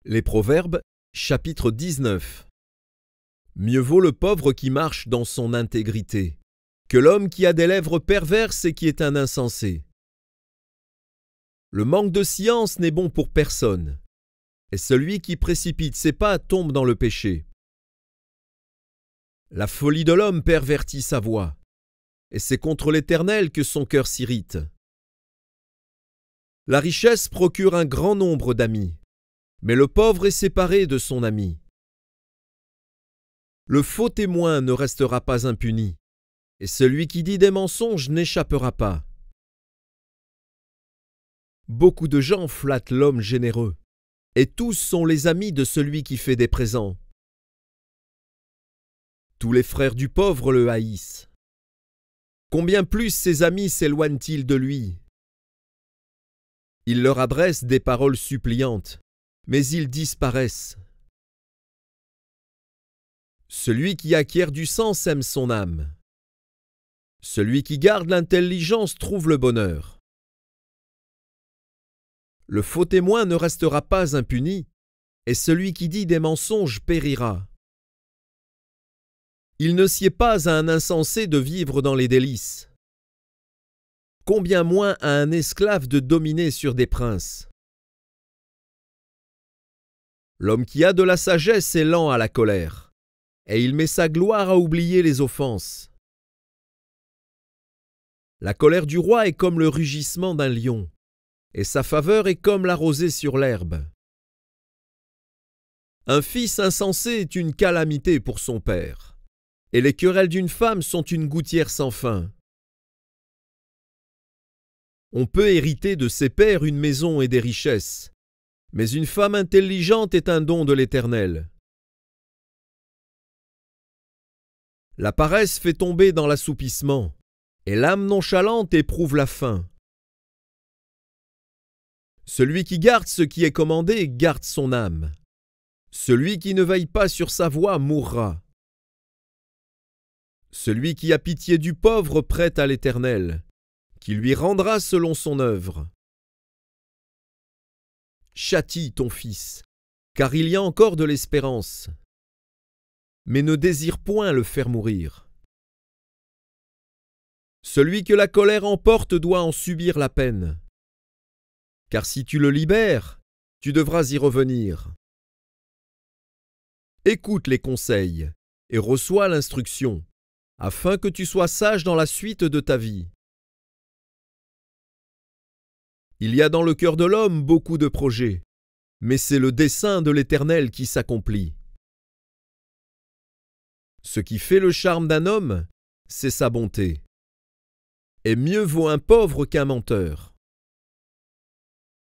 Les Proverbes, chapitre 19. Mieux vaut le pauvre qui marche dans son intégrité que l'homme qui a des lèvres perverses et qui est un insensé. Le manque de science n'est bon pour personne, et celui qui précipite ses pas tombe dans le péché. La folie de l'homme pervertit sa voie, et c'est contre l'Éternel que son cœur s'irrite. La richesse procure un grand nombre d'amis, mais le pauvre est séparé de son ami. Le faux témoin ne restera pas impuni, et celui qui dit des mensonges n'échappera pas. Beaucoup de gens flattent l'homme généreux, et tous sont les amis de celui qui fait des présents. Tous les frères du pauvre le haïssent. Combien plus ses amis s'éloignent-ils de lui? Il leur adresse des paroles suppliantes, mais ils disparaissent. Celui qui acquiert du sens aime son âme. Celui qui garde l'intelligence trouve le bonheur. Le faux témoin ne restera pas impuni, et celui qui dit des mensonges périra. Il ne sied pas à un insensé de vivre dans les délices. Combien moins à un esclave de dominer sur des princes. L'homme qui a de la sagesse est lent à la colère, et il met sa gloire à oublier les offenses. La colère du roi est comme le rugissement d'un lion, et sa faveur est comme la rosée sur l'herbe. Un fils insensé est une calamité pour son père, et les querelles d'une femme sont une gouttière sans fin. On peut hériter de ses pères une maison et des richesses, mais une femme intelligente est un don de l'Éternel. La paresse fait tomber dans l'assoupissement, et l'âme nonchalante éprouve la faim. Celui qui garde ce qui est commandé garde son âme. Celui qui ne veille pas sur sa voie mourra. Celui qui a pitié du pauvre prête à l'Éternel, qui lui rendra selon son œuvre. Châtie ton fils, car il y a encore de l'espérance. Mais ne désire point le faire mourir. Celui que la colère emporte doit en subir la peine. Car si tu le libères, tu devras y revenir. Écoute les conseils et reçois l'instruction, afin que tu sois sage dans la suite de ta vie. Il y a dans le cœur de l'homme beaucoup de projets, mais c'est le dessein de l'Éternel qui s'accomplit. Ce qui fait le charme d'un homme, c'est sa bonté. Et mieux vaut un pauvre qu'un menteur.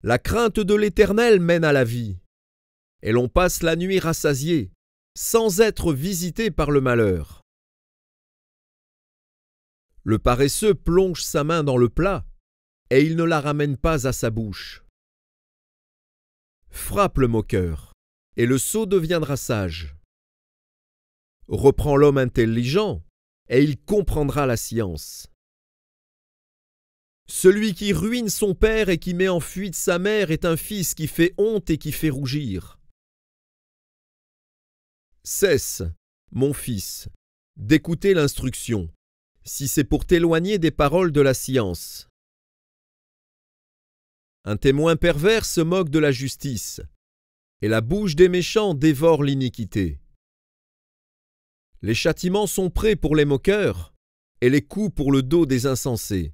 La crainte de l'Éternel mène à la vie, et l'on passe la nuit rassasié, sans être visité par le malheur. Le paresseux plonge sa main dans le plat, et il ne la ramène pas à sa bouche. Frappe le moqueur, et le sot deviendra sage. Reprends l'homme intelligent, et il comprendra la science. Celui qui ruine son père et qui met en fuite sa mère est un fils qui fait honte et qui fait rougir. Cesse, mon fils, d'écouter l'instruction, si c'est pour t'éloigner des paroles de la science. Un témoin pervers se moque de la justice, et la bouche des méchants dévore l'iniquité. Les châtiments sont prêts pour les moqueurs, et les coups pour le dos des insensés.